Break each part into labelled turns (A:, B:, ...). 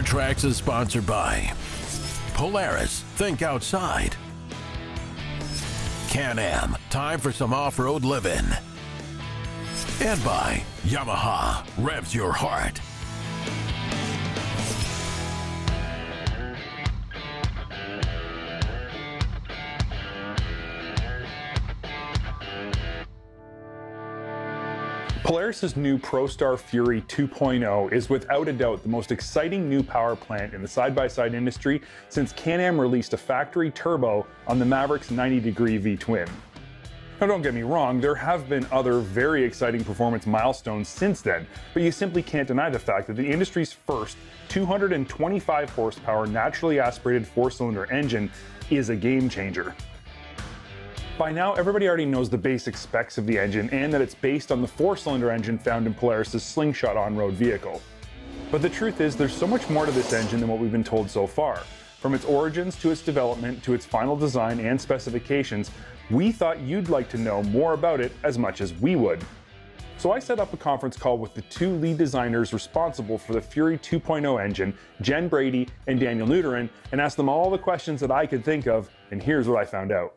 A: TRAX is sponsored by Polaris, think outside. Can-Am, time for some off-road living. And by Yamaha, revs your heart.
B: Polaris's new ProStar Fury 2.0 is without a doubt the most exciting new power plant in the side-by-side industry since Can-Am released a factory turbo on the Maverick's 90-degree V-twin. Now don't get me wrong, there have been other very exciting performance milestones since then, but you simply can't deny the fact that the industry's first 225 horsepower naturally aspirated 4-cylinder engine is a game changer. By now, everybody already knows the basic specs of the engine and that it's based on the 4-cylinder engine found in Polaris's Slingshot on-road vehicle. But the truth is, there's so much more to this engine than what we've been told so far. From its origins to its development to its final design and specifications, we thought you'd like to know more about it as much as we would. So I set up a conference call with the two lead designers responsible for the Fury 2.0 engine, Jen Brady and Daniel Nuterin, and asked them all the questions that I could think of, and here's what I found out.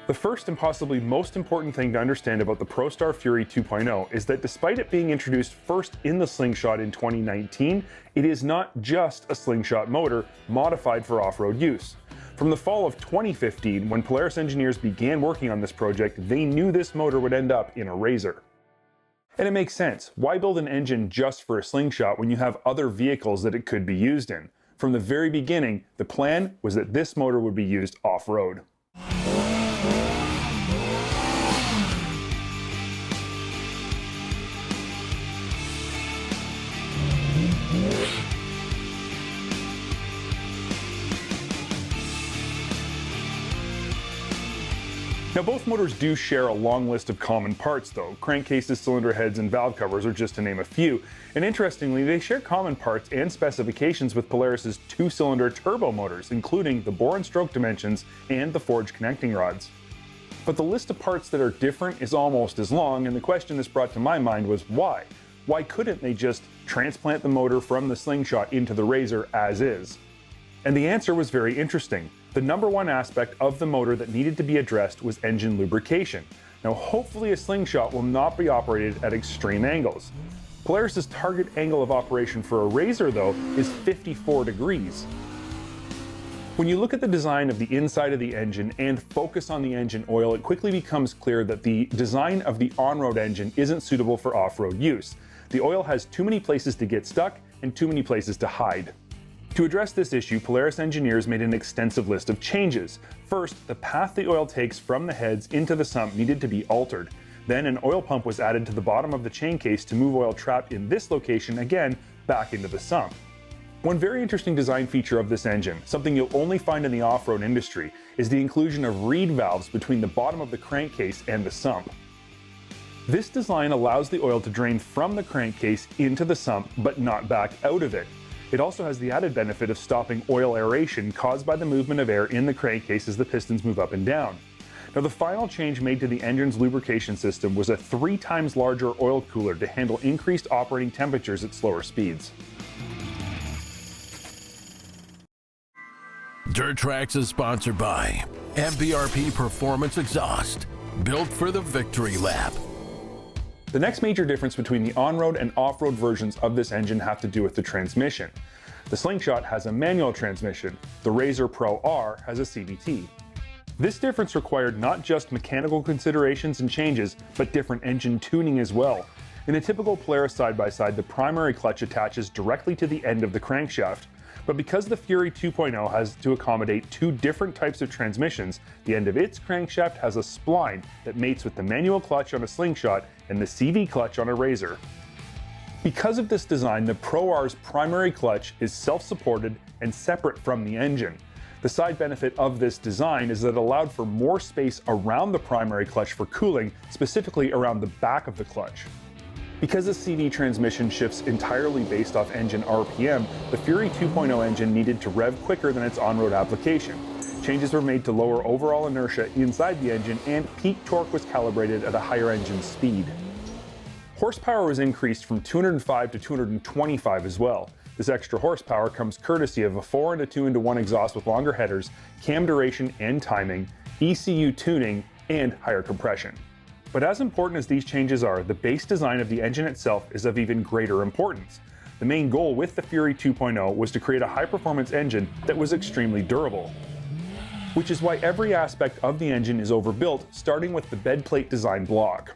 B: The first and possibly most important thing to understand about the ProStar Fury 2.0 is that despite it being introduced first in the Slingshot in 2019, it is not just a Slingshot motor modified for off-road use. From the fall of 2015, when Polaris engineers began working on this project, they knew this motor would end up in a RZR. And it makes sense. Why build an engine just for a Slingshot when you have other vehicles that it could be used in? From the very beginning, the plan was that this motor would be used off-road. Now both motors do share a long list of common parts though. Crankcases, cylinder heads, and valve covers are just to name a few. And interestingly, they share common parts and specifications with Polaris's 2-cylinder turbo motors, including the bore and stroke dimensions and the forged connecting rods. But the list of parts that are different is almost as long, and the question this brought to my mind was why? Why couldn't they just transplant the motor from the Slingshot into the RZR as is? And the answer was very interesting. The number one aspect of the motor that needed to be addressed was engine lubrication. Now hopefully a Slingshot will not be operated at extreme angles. Polaris's target angle of operation for a RZR though is 54 degrees. When you look at the design of the inside of the engine and focus on the engine oil, it quickly becomes clear that the design of the on-road engine isn't suitable for off-road use. The oil has too many places to get stuck and too many places to hide. To address this issue, Polaris engineers made an extensive list of changes. First, the path the oil takes from the heads into the sump needed to be altered. Then an oil pump was added to the bottom of the chain case to move oil trapped in this location again back into the sump. One very interesting design feature of this engine, something you'll only find in the off-road industry, is the inclusion of reed valves between the bottom of the crankcase and the sump. This design allows the oil to drain from the crankcase into the sump, but not back out of it. It also has the added benefit of stopping oil aeration caused by the movement of air in the crankcase as the pistons move up and down. Now the final change made to the engine's lubrication system was a 3 times larger oil cooler to handle increased operating temperatures at slower speeds.
A: TRAX is sponsored by MPRP Performance Exhaust, built for the victory lap.
B: The next major difference between the on-road and off-road versions of this engine have to do with the transmission. The Slingshot has a manual transmission, the RZR Pro R has a CVT. This difference required not just mechanical considerations and changes, but different engine tuning as well. In a typical Polaris side-by-side, the primary clutch attaches directly to the end of the crankshaft. But because the Fury 2.0 has to accommodate 2 different types of transmissions, the end of its crankshaft has a spline that mates with the manual clutch on a Slingshot and the CV clutch on a RZR. Because of this design, the Pro R's primary clutch is self-supported and separate from the engine. The side benefit of this design is that it allowed for more space around the primary clutch for cooling, specifically around the back of the clutch. Because the CV transmission shifts entirely based off engine RPM, the Fury 2.0 engine needed to rev quicker than its on-road application. Changes were made to lower overall inertia inside the engine, and peak torque was calibrated at a higher engine speed. Horsepower was increased from 205 to 225 as well. This extra horsepower comes courtesy of a 4 and a 2 into 1 exhaust with longer headers, cam duration and timing, ECU tuning, and higher compression. But as important as these changes are, the base design of the engine itself is of even greater importance. The main goal with the Fury 2.0 was to create a high-performance engine that was extremely durable, which is why every aspect of the engine is overbuilt, starting with the bed plate design block.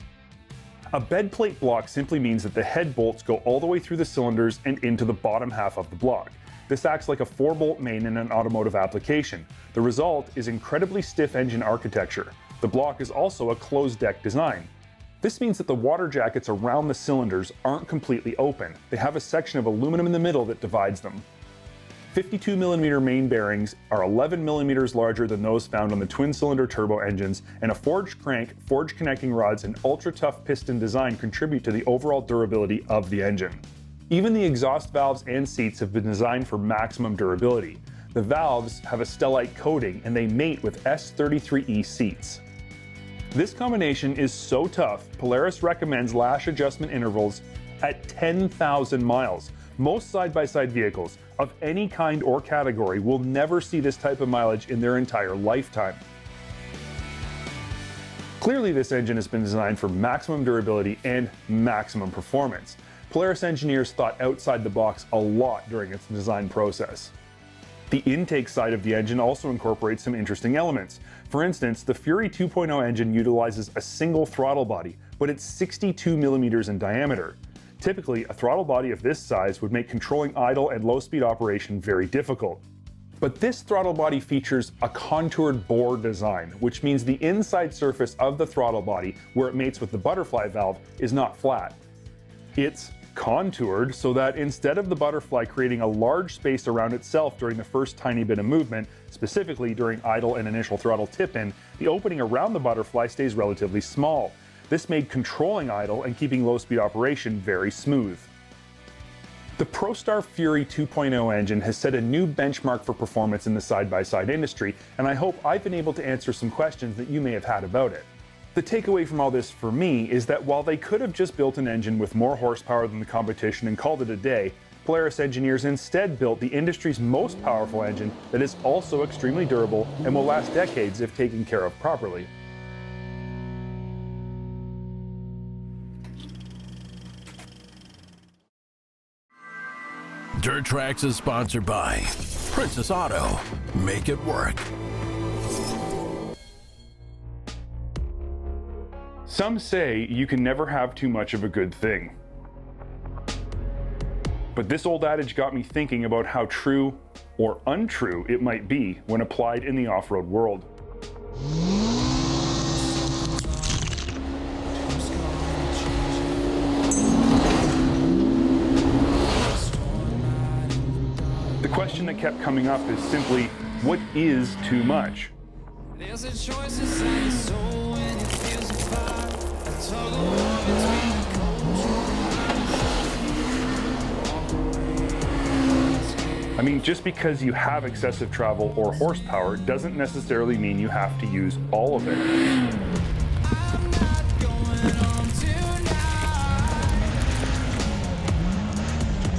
B: A bed plate block simply means that the head bolts go all the way through the cylinders and into the bottom half of the block. This acts like a 4-bolt main in an automotive application. The result is incredibly stiff engine architecture. The block is also a closed deck design. This means that the water jackets around the cylinders aren't completely open. They have a section of aluminum in the middle that divides them. 52mm main bearings are 11mm larger than those found on the twin-cylinder turbo engines, and a forged crank, forged connecting rods, and ultra-tough piston design contribute to the overall durability of the engine. Even the exhaust valves and seats have been designed for maximum durability. The valves have a stellite coating and they mate with S33E seats. This combination is so tough, Polaris recommends lash adjustment intervals at 10,000 miles. Most side-by-side vehicles of any kind or category will never see this type of mileage in their entire lifetime. Clearly, this engine has been designed for maximum durability and maximum performance. Polaris engineers thought outside the box a lot during its design process. The intake side of the engine also incorporates some interesting elements. For instance, the Fury 2.0 engine utilizes a single throttle body, but it's 62mm in diameter. Typically, a throttle body of this size would make controlling idle and low-speed operation very difficult. But this throttle body features a contoured bore design, which means the inside surface of the throttle body, where it mates with the butterfly valve, is not flat. It's contoured so that instead of the butterfly creating a large space around itself during the first tiny bit of movement, specifically during idle and initial throttle tip-in, the opening around the butterfly stays relatively small. This made controlling idle and keeping low-speed operation very smooth. The ProStar Fury 2.0 engine has set a new benchmark for performance in the side-by-side industry, and I hope I've been able to answer some questions that you may have had about it. The takeaway from all this for me is that while they could have just built an engine with more horsepower than the competition and called it a day, Polaris engineers instead built the industry's most powerful engine that is also extremely durable and will last decades if taken care of properly.
A: Dirt Tracks is sponsored by Princess Auto. Make it work.
B: Some say you can never have too much of a good thing. But this old adage got me thinking about how true or untrue it might be when applied in the off-road world. The question that kept coming up is simply, what is too much?
C: There's a choice inside your soul when it feels a fire, a tug of war between the cold.
B: I mean, just because you have excessive travel or horsepower doesn't necessarily mean you have to use all of it.
C: I'm not going home tonight.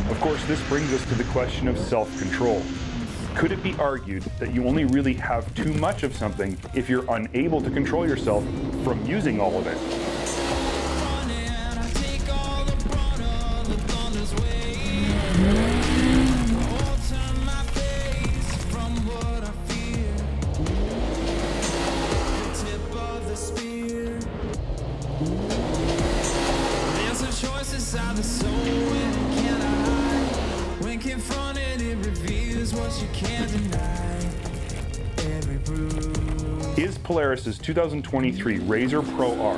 B: Of course, this brings us to the question of self-control. Could it be argued that you only really have too much of something if you're unable to control yourself from using all of it?
C: Running, I take all the brunt of the thunder's weight. I'll turn my face from what I fear. The tip of the spear. There's a choice inside the soul when it cannot hide. When confronted, it reveals what you can't deny. Every bruise.
B: Is Polaris's 2023 RZR Pro R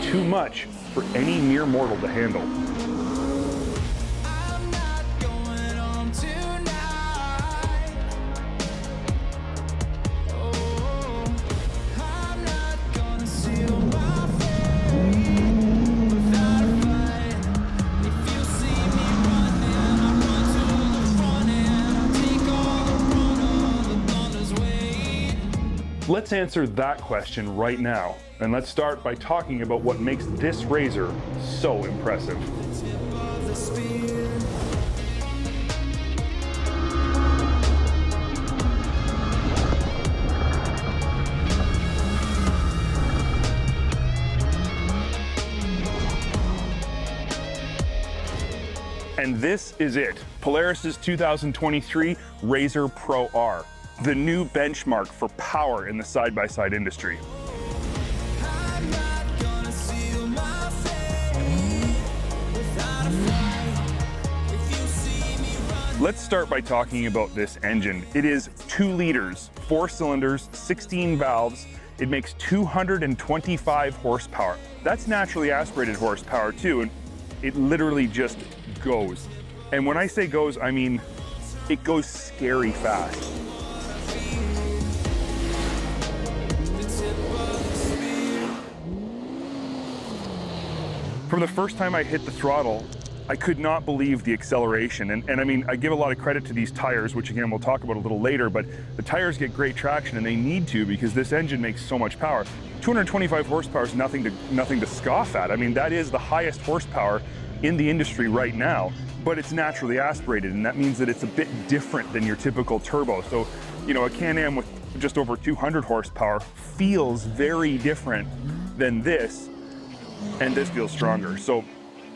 B: too much for any mere mortal to handle?
C: I'm not going home tonight. Oh, I'm not gonna seal my fate without a fight. If you see me running, I run to the front and I'll take all the brunt of the thunder's weight.
B: Let's answer that question right now, and let's start by talking about what makes this RZR so impressive.
C: Tip of the spear.
B: This is it, Polaris's 2023 RZR Pro R, the new benchmark for power in the side-by-side industry.
C: I'm not gonna seal my fate without a fight. If you see me run,
B: Let's start by talking about this engine. It is 2 liters, 4 cylinders, 16 valves. It makes 225 horsepower. That's naturally aspirated horsepower too, and it literally just goes. And when I say goes, I mean it goes scary fast. From the first time I hit the throttle, I could not believe the acceleration. And I mean, I give a lot of credit to these tires, which again, we'll talk about a little later, but the tires get great traction and they need to because this engine makes so much power. 225 horsepower is nothing to scoff at. I mean, that is the highest horsepower in the industry right now, but it's naturally aspirated. And that means that it's a bit different than your typical turbo. So, you know, a Can-Am with just over 200 horsepower feels very different than this, and this feels stronger. So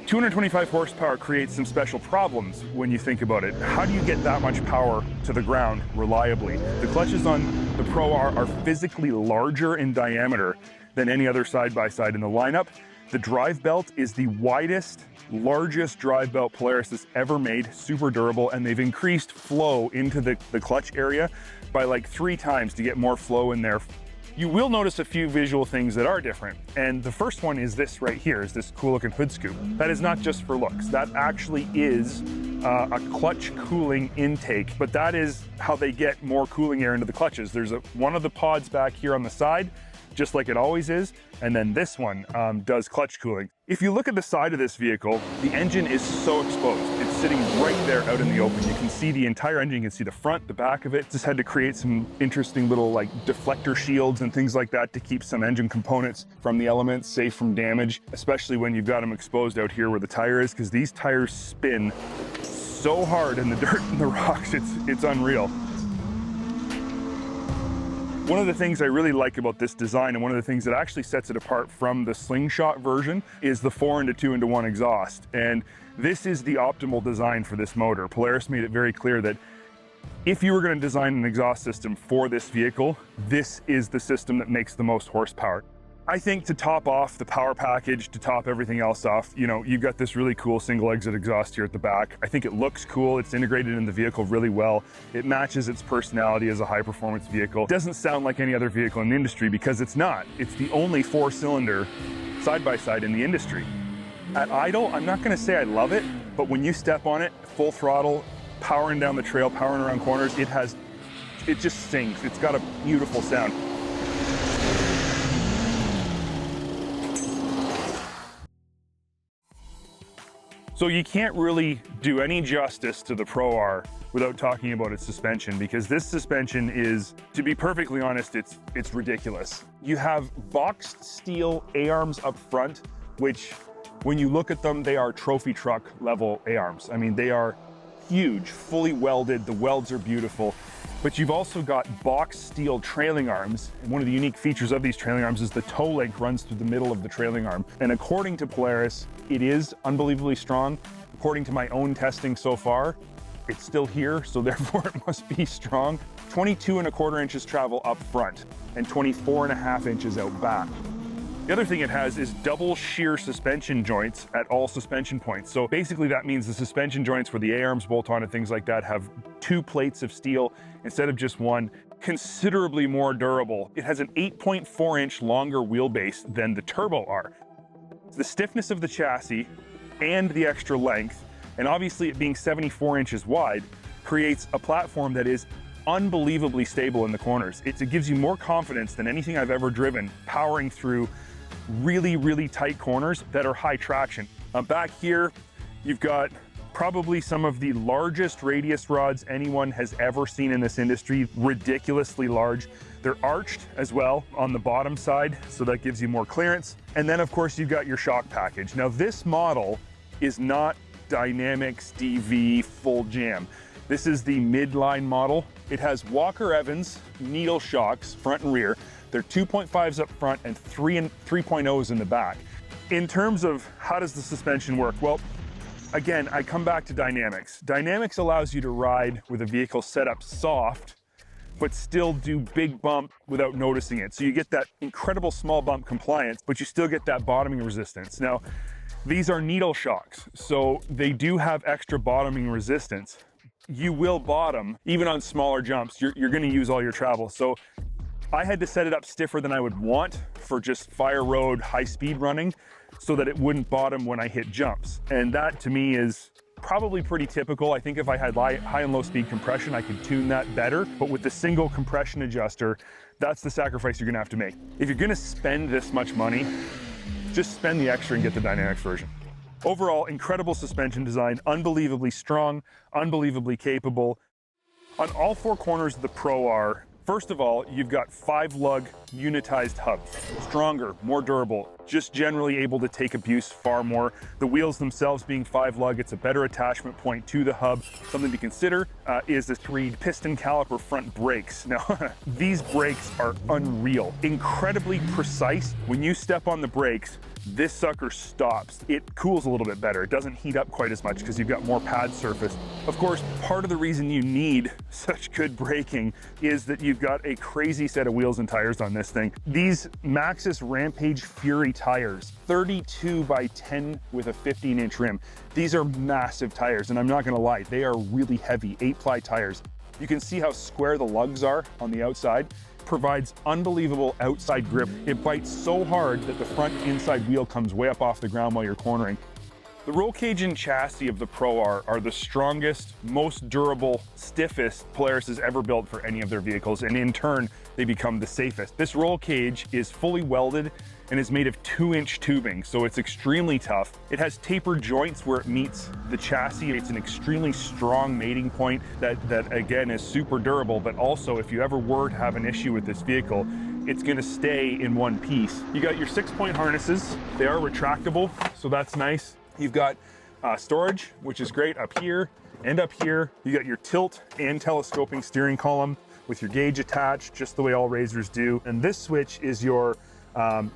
B: 225 horsepower creates some special problems when you think about it. How do you get that much power to the ground reliably? The clutches on the Pro R are physically larger in diameter than any other side-by-side in the lineup. The drive belt is the widest, largest drive belt Polaris has ever made, super durable, and they've increased flow into the clutch area by like 3 times to get more flow in there. You will notice a few visual things that are different. And the first one is this right here, is this cool looking hood scoop. That is not just for looks. That actually is a clutch cooling intake, but that is how they get more cooling air into the clutches. There's one of the pods back here on the side, just like it always is. And then this one does clutch cooling. If you look at the side of this vehicle, the engine is so exposed. It's sitting right there out in the open. You can see the entire engine, you can see the front, the back of it. Just had to create some interesting little like deflector shields and things like that to keep some engine components from the elements safe from damage, especially when you've got them exposed out here where the tire is, because these tires spin so hard in the dirt and the rocks, it's unreal. One of the things I really like about this design, and one of the things that actually sets it apart from the Slingshot version, is the 4-into-2-into-1 exhaust. And this is the optimal design for this motor. Polaris made it very clear that if you were going to design an exhaust system for this vehicle, this is the system that makes the most horsepower. I think to top off the power package, to top everything else off, you know, you've got this really cool single exit exhaust here at the back. I think it looks cool. It's integrated in the vehicle really well. It matches its personality as a high performance vehicle. It doesn't sound like any other vehicle in the industry because it's not. It's the only 4-cylinder side-by-side in the industry. At idle, I'm not gonna say I love it, but when you step on it, full throttle, powering down the trail, powering around corners, it just sings. It's got a beautiful sound. So you can't really do any justice to the Pro R without talking about its suspension, because this suspension is, to be perfectly honest, it's ridiculous. You have boxed steel A-arms up front, which when you look at them, they are trophy truck level A-arms. I mean, they are huge, fully welded, the welds are beautiful. But you've also got boxed steel trailing arms. And one of the unique features of these trailing arms is the toe link runs through the middle of the trailing arm. And according to Polaris, it is unbelievably strong. According to my own testing so far, it's still here, so therefore it must be strong. 22¼ inches travel up front and 24½ inches out back. The other thing it has is double shear suspension joints at all suspension points. So basically that means the suspension joints where the A-arms bolt on and things like that have 2 plates of steel instead of just one, considerably more durable. It has an 8.4-inch longer wheelbase than the Turbo R. The stiffness of the chassis and the extra length, and obviously it being 74 inches wide, creates a platform that is unbelievably stable in the corners. It gives you more confidence than anything I've ever driven, powering through really, really tight corners that are high traction. Back here, you've got probably some of the largest radius rods anyone has ever seen in this industry, ridiculously large. They're arched as well on the bottom side, so that gives you more clearance. And then of course you've got your shock package. Now this model is not Dynamics DV full jam. This is the midline model. It has Walker Evans needle shocks front and rear. They're 2.5s up front and 3.0s in the back. In terms of how does the suspension work? Well, Again, I come back to dynamics. Dynamics allows you to ride with a vehicle set up soft, but still do big bump without noticing it. So you get that incredible small bump compliance, but you still get that bottoming resistance. Now, these are needle shocks, so they do have extra bottoming resistance. You will bottom, even on smaller jumps. You're gonna use all your travel. So I had to set it up stiffer than I would want for just fire road, high speed running, so that it wouldn't bottom when I hit jumps. And that to me is probably pretty typical. I think if I had high and low speed compression, I could tune that better. But with the single compression adjuster, that's the sacrifice you're gonna have to make. If you're gonna spend this much money, just spend the extra and get the dynamics version. Overall, incredible suspension design, unbelievably strong, unbelievably capable. On all four corners of the Pro R, first of all, you've got 5-lug unitized hubs. Stronger, more durable, just generally able to take abuse far more. The wheels themselves being 5-lug, it's a better attachment point to the hub. Something to consider is the 3 piston caliper front brakes. Now, these brakes are unreal, incredibly precise. When you step on the brakes, this sucker stops. It cools a little bit better. It doesn't heat up quite as much because you've got more pad surface. Of course, part of the reason you need such good braking is that you've got a crazy set of wheels and tires on this thing. These Maxxis Rampage Fury tires, 32 by 10 with a 15-inch rim. These are massive tires, and I'm not gonna lie, they are really heavy, 8-ply tires. You can see how square the lugs are on the outside. Provides unbelievable outside grip. It bites so hard that the front inside wheel comes way up off the ground while you're cornering. The roll cage and chassis of the Pro R are the strongest, most durable, stiffest Polaris has ever built for any of their vehicles, and in turn, they become the safest. This roll cage is fully welded and is made of 2-inch tubing, so it's extremely tough. It has tapered joints where it meets the chassis. It's an extremely strong mating point that again is super durable, but also if you ever were to have an issue with this vehicle, it's gonna stay in one piece. You got your 6-point harnesses. They are retractable, so that's nice. You've got storage, which is great up here and up here. You got your tilt and telescoping steering column with your gauge attached, just the way all RZRs do. And this switch is your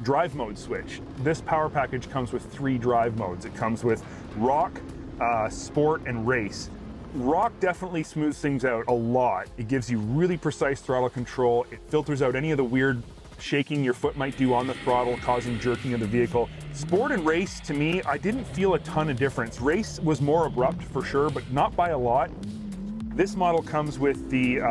B: drive mode switch. This power package comes with 3 drive modes. It comes with Rock, Sport, and Race. Rock definitely smooths things out a lot. It gives you really precise throttle control. It filters out any of the weird shaking your foot might do on the throttle, causing jerking of the vehicle. Sport and Race, to me, I didn't feel a ton of difference. Race was more abrupt for sure, but not by a lot. This model comes with the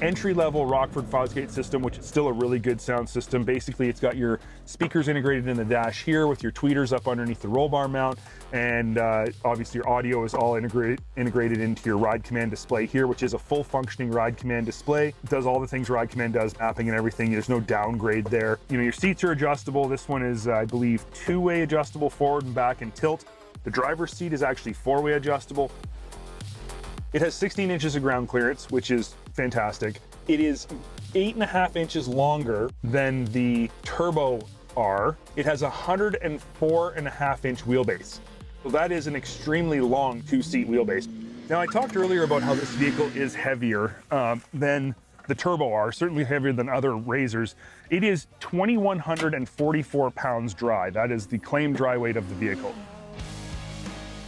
B: entry-level Rockford Fosgate system, which is still a really good sound system. Basically, it's got your speakers integrated in the dash here with your tweeters up underneath the roll bar mount, and obviously your audio is all integrated into your Ride Command display here, which is a full functioning Ride Command display. It does all the things Ride Command does, mapping and everything. There's no downgrade there. You know, your seats are adjustable. This one is, I believe, 2-way adjustable forward and back and tilt. The driver's seat is actually 4-way adjustable. It has 16 inches of ground clearance, which is fantastic. It is 8.5 inches longer than the Turbo R. It has a 104.5-inch wheelbase. So that is an extremely long 2-seat wheelbase. Now, I talked earlier about how this vehicle is heavier than the Turbo R, certainly heavier than other RZRs. It is 2,144 pounds dry. That is the claimed dry weight of the vehicle.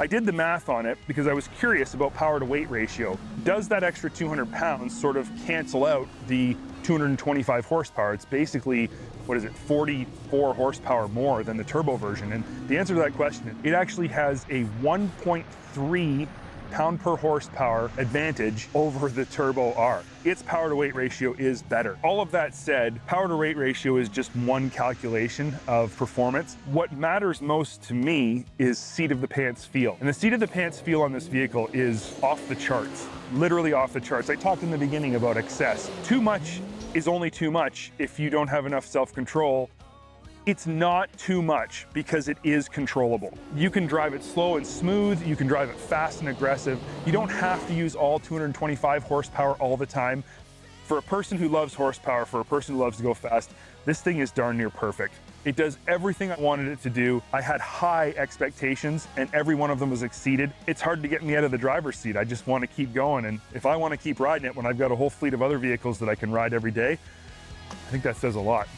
B: I did the math on it because I was curious about power to weight ratio. Does that extra 200 pounds sort of cancel out the 225 horsepower? It's basically, 44 horsepower more than the turbo version. And the answer to that question, it actually has a 1.3 pound per horsepower advantage over the Turbo R. Its power to weight ratio is better. All of that said, power to weight ratio is just one calculation of performance. What matters most to me is seat of the pants feel. And the seat of the pants feel on this vehicle is off the charts, literally off the charts. I talked in the beginning about excess. Too much is only too much if you don't have enough self-control. It's not too much because it is controllable. You can drive it slow and smooth, you can drive it fast and aggressive. You don't have to use all 225 horsepower all the time. For a person who loves horsepower, for a person who loves to go fast, this thing is darn near perfect. It does everything I wanted it to do. I had high expectations and every one of them was exceeded. It's hard to get me out of the driver's seat. I just want to keep going, and if I want to keep riding it when I've got a whole fleet of other vehicles that I can ride every day, I think that says a lot.